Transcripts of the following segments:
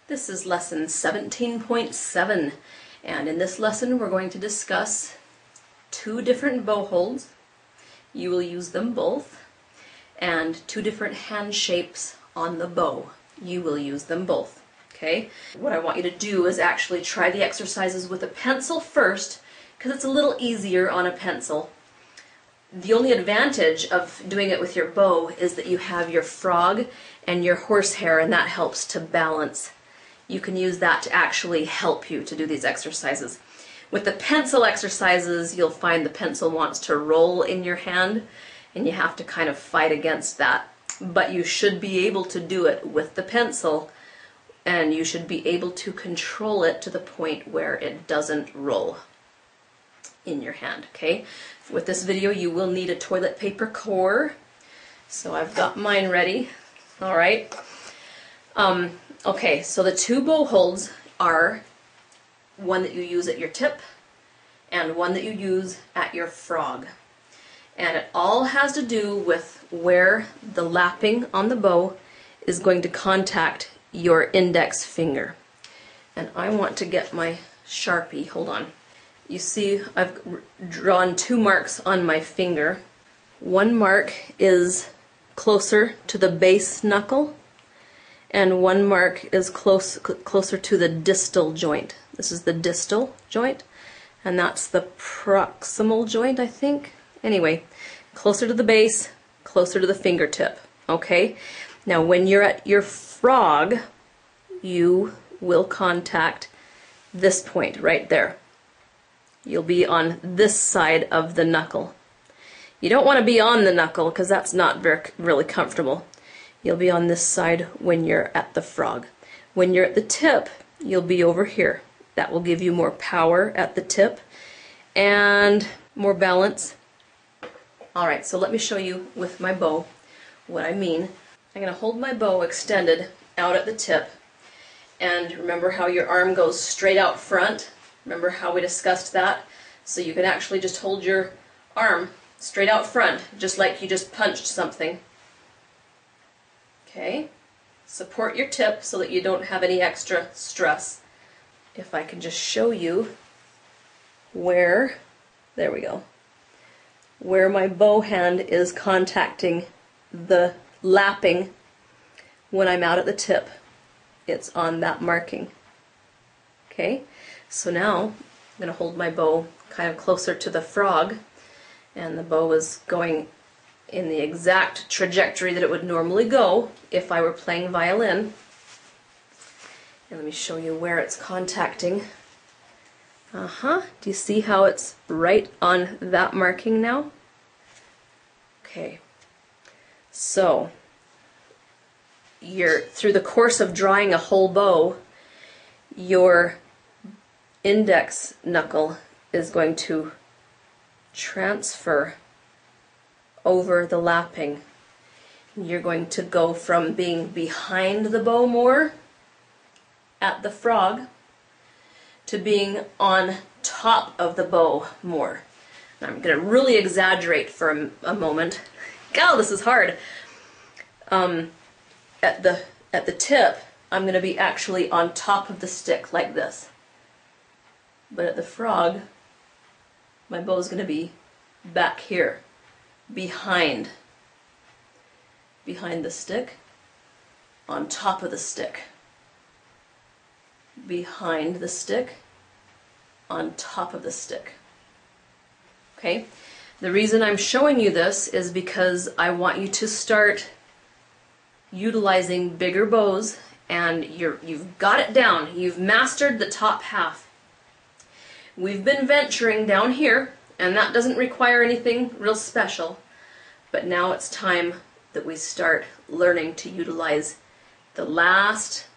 This is lesson 17.7, and in this lesson we're going to discuss two different bow holds. You will use them both, and two different hand shapes on the bow. You will use them both. Okay? What I want you to do is actually try the exercises with a pencil first, because it's a little easier on a pencil. The only advantage of doing it with your bow is that you have your frog and your horsehair, and that helps to balance. You can use that to actually help you to do these exercises. With the pencil exercises, you'll find the pencil wants to roll in your hand, and you have to kind of fight against that. But you should be able to do it with the pencil, and you should be able to control it to the point where it doesn't roll in your hand, okay? With this video, you will need a toilet paper core, so I've got mine ready. All right. Okay, so the two bow holds are one that you use at your tip and one that you use at your frog. And it all has to do with where the lapping on the bow is going to contact your index finger. And I want to get my Sharpie. Hold on. You see, I've drawn two marks on my finger. One mark is closer to the base knuckle, and one mark is closer to the distal joint. This is the distal joint, and that's the proximal joint, I think. Anyway, closer to the base, closer to the fingertip. Okay? Now, when you're at your frog, you will contact this point right there. You'll be on this side of the knuckle. You don't want to be on the knuckle because that's not really comfortable. You'll be on this side when you're at the frog. When you're at the tip, you'll be over here. That will give you more power at the tip and more balance. Alright, so let me show you with my bow what I mean. I'm going to hold my bow extended out at the tip, and remember how your arm goes straight out front? Remember how we discussed that? So you can actually just hold your arm straight out front, just like you just punched something. Okay? Support your tip so that you don't have any extra stress. If I can just show you where, there we go, where my bow hand is contacting the lapping when I'm out at the tip. It's on that marking. Okay? So now I'm going to hold my bow kind of closer to the frog, and the bow is going in the exact trajectory that it would normally go if I were playing violin. And let me show you where it's contacting. Do you see how it's right on that marking now? Okay. So through the course of drawing a whole bow, your index knuckle is going to transfer over the lapping. You're going to go from being behind the bow more at the frog to being on top of the bow more. Now, I'm going to really exaggerate for a moment. God, this is hard. At the tip, I'm going to be actually on top of the stick like this. But at the frog, my bow is going to be back here, behind the stick, on top of the stick, behind the stick, on top of the stick. Okay? The reason I'm showing you this is because I want you to start utilizing bigger bows, and you've got it down. You've mastered the top half. We've been venturing down here, and that doesn't require anything real special, but now it's time that we start learning to utilize the last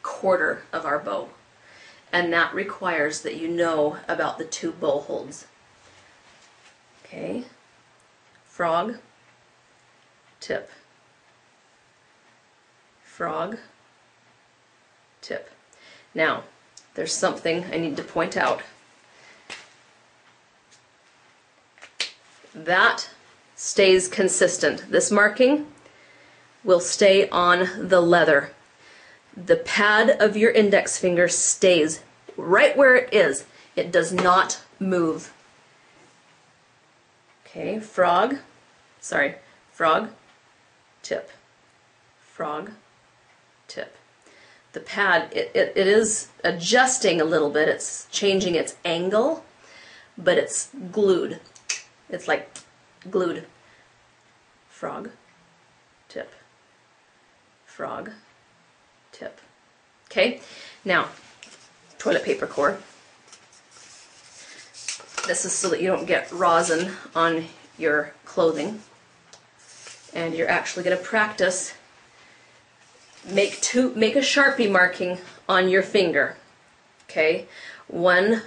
quarter of our bow, and that requires that you know about the two bow holds. Okay, frog, tip, frog, tip. Now, there's something I need to point out. That stays consistent. This marking will stay on the leather. the pad of your index finger stays right where it is. It does not move. Okay, frog, tip, frog, tip. The pad, it is adjusting a little bit, it's changing its angle, but it's glued. It's like glued. Frog, tip, frog, tip. Okay, now, toilet paper core. This is so that you don't get rosin on your clothing. And you're actually going to practice. Make a Sharpie marking on your finger. Okay? One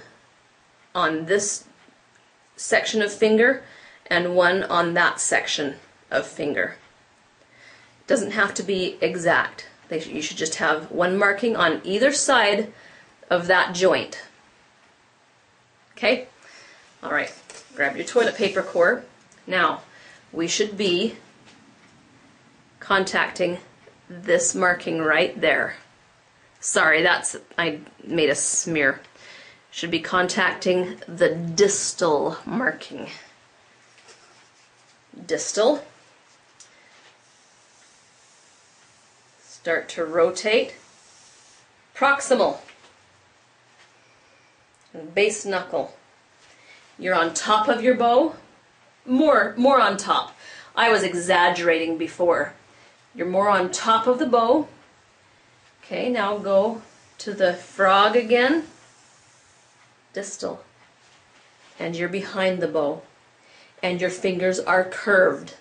on this section of finger and one on that section of finger. It doesn't have to be exact. You should just have one marking on either side of that joint. Okay? Alright, grab your toilet paper core. Now, we should be contacting this marking right there. Sorry, I made a smear. Should be contacting the distal marking. Distal. Start to rotate. Proximal. And base knuckle. You're on top of your bow. More on top. I was exaggerating before. You're more on top of the bow. Okay, now go to the frog again. Distal. And you're behind the bow. And your fingers are curved.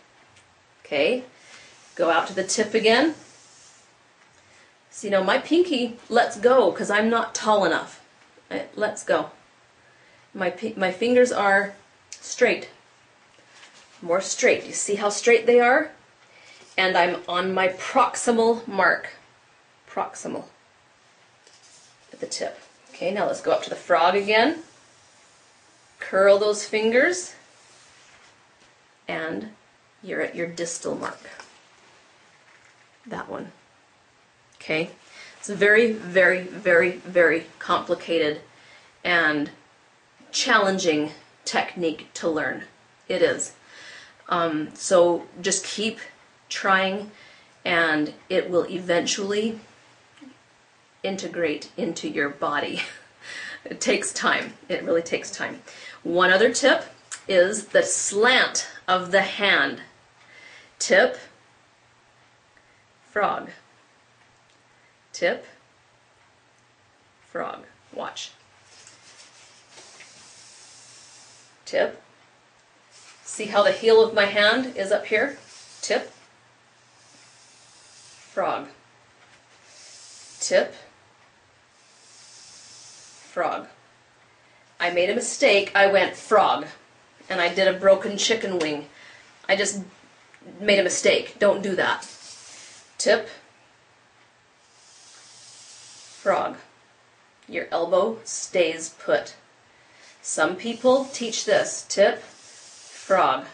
Okay, go out to the tip again. See, now my pinky lets go because I'm not tall enough. It lets go. My fingers are straight. More straight. You see how straight they are? And I'm on my proximal mark. Proximal. At the tip. Okay, now let's go up to the frog again. Curl those fingers. And you're at your distal mark. That one. Okay? It's a very, very, very, very complicated and challenging technique to learn. It is. So just keep trying and it will eventually integrate into your body. It takes time. It really takes time. One other tip is the slant of the hand. Tip, frog. Tip, frog. Watch. Tip. See how the heel of my hand is up here? Tip, frog. Tip, frog. I made a mistake. I went frog, and I did a broken chicken wing. I just made a mistake. Don't do that. Tip, frog. Your elbow stays put. Some people teach this. Tip, frog.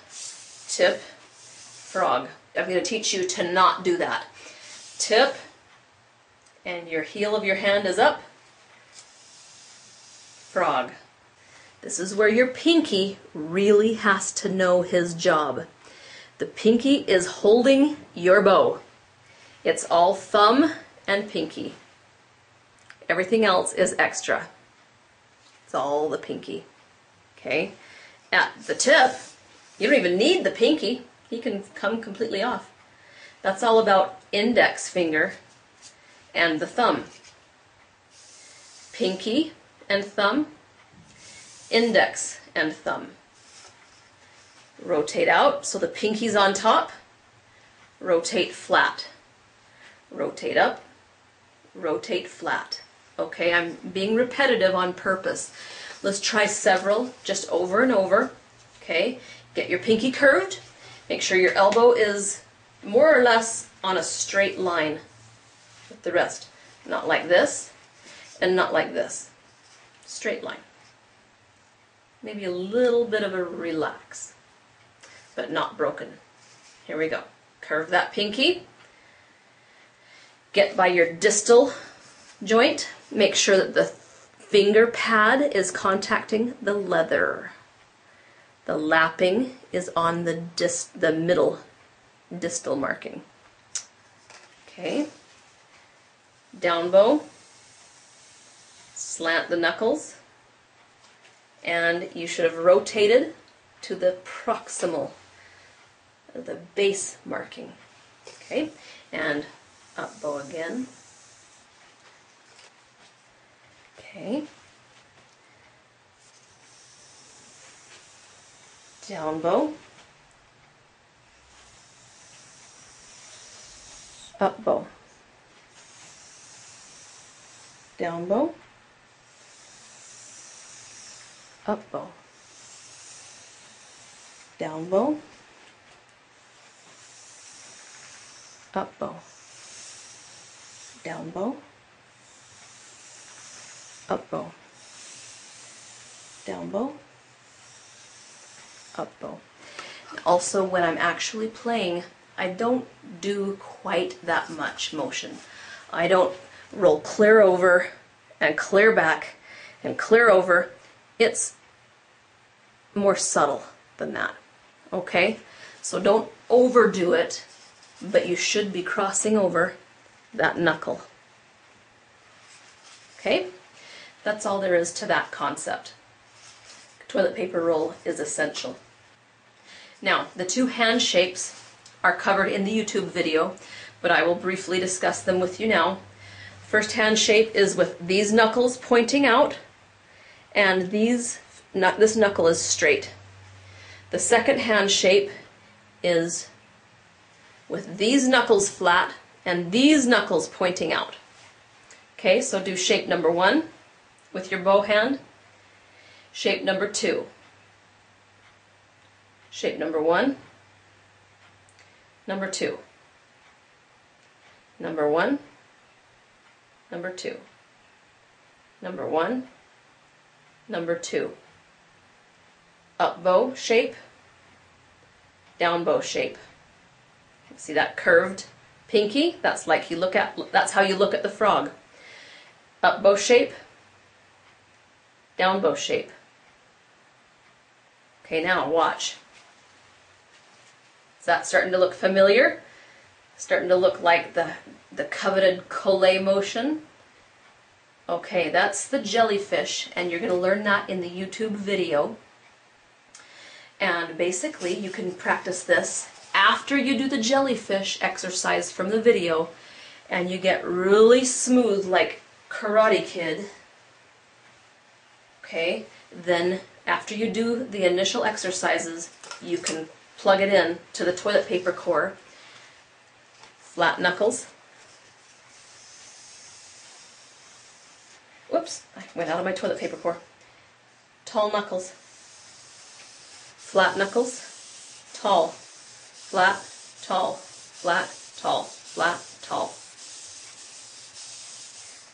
Tip, frog. I'm going to teach you to not do that. Tip, and your heel of your hand is up. Frog. This is where your pinky really has to know his job. The pinky is holding your bow. It's all thumb and pinky. Everything else is extra. It's all the pinky. Okay? At the tip, you don't even need the pinky. He can come completely off. That's all about index finger and the thumb. Pinky and thumb, index and thumb. Rotate out so the pinky's on top. Rotate flat. Rotate up. Rotate flat. Okay, I'm being repetitive on purpose. Let's try several just over and over. Okay, get your pinky curved. Make sure your elbow is more or less on a straight line with the rest. Not like this and not like this. Straight line. Maybe a little bit of a relax, but not broken. Here we go. Curve that pinky. Get by your distal joint. Make sure that the finger pad is contacting the leather. The lapping is on the middle distal marking. Okay. Down bow. Slant the knuckles. And you should have rotated to the proximal, the base marking. Okay. And up bow again. Okay. Down bow. Up bow. Down bow. Up bow. Down bow. Up bow. Down bow. Up bow. Down bow. Up bow. Also, when I'm actually playing, I don't do quite that much motion. I don't roll clear over and clear back and clear over. It's more subtle than that. Okay? So don't overdo it, but you should be crossing over that knuckle. Okay? That's all there is to that concept. Toilet paper roll is essential. Now, the two hand shapes are covered in the YouTube video, but I will briefly discuss them with you now. First hand shape is with these knuckles pointing out, and this knuckle is straight. The second hand shape is with these knuckles flat and these knuckles pointing out. Okay, so do shape number 1 with your bow hand. Shape number 2. Shape number 1. Number 2. Number 1. Number 2. Number 1. Number 2. Up bow shape. Down bow shape. See that curved pinky? That's how you look at the frog. Up bow shape. Down bow shape. Okay, now watch. Is that starting to look familiar? Starting to look like the coveted collé motion? Okay, that's the jellyfish, and you're going to learn that in the YouTube video. And basically, you can practice this after you do the jellyfish exercise from the video, and you get really smooth like Karate Kid. Okay, then after you do the initial exercises, you can plug it in to the toilet paper core. Flat knuckles. Whoops, I went out of my toilet paper core. Tall knuckles. Flat knuckles. Tall. Flat, tall, flat, tall, flat, tall.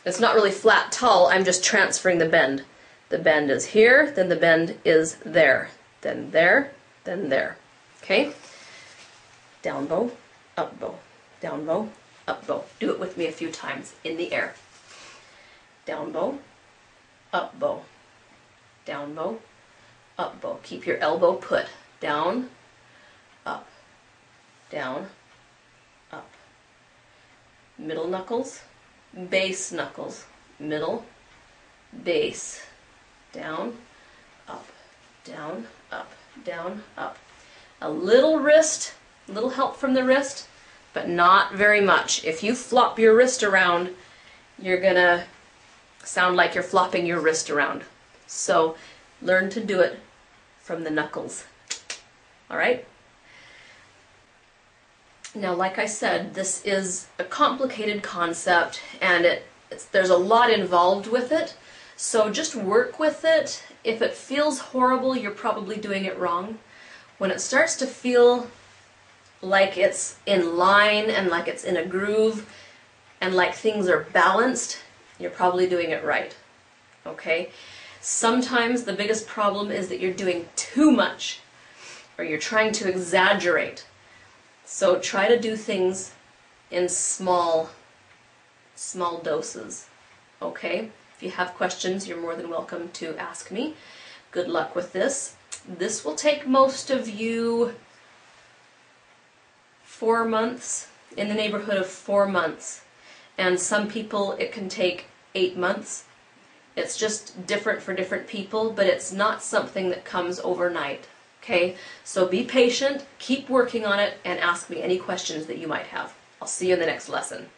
It's not really flat, tall, I'm just transferring the bend. The bend is here, then the bend is there. Then there, then there. Okay? Down bow, up bow. Down bow, up bow. Do it with me a few times in the air. Down bow, up bow. Down bow, up bow. Keep your elbow put. Down, up. Down, up. Middle knuckles, base knuckles. Middle, base. Down, up, down, up, down, up. A little wrist, a little help from the wrist, but not very much. If you flop your wrist around, you're gonna sound like you're flopping your wrist around. So learn to do it from the knuckles. All right? Now, like I said, this is a complicated concept, and there's a lot involved with it. So just work with it. If it feels horrible, you're probably doing it wrong. When it starts to feel like it's in line and like it's in a groove and like things are balanced, you're probably doing it right. Okay? Sometimes the biggest problem is that you're doing too much or you're trying to exaggerate. So try to do things in small small doses. Okay? If you have questions, you're more than welcome to ask me. Good luck with this. This will take most of you 4 months, in the neighborhood of 4 months. And some people it can take 8 months. It's just different for different people, but it's not something that comes overnight. Okay? So be patient, keep working on it, and ask me any questions that you might have. I'll see you in the next lesson.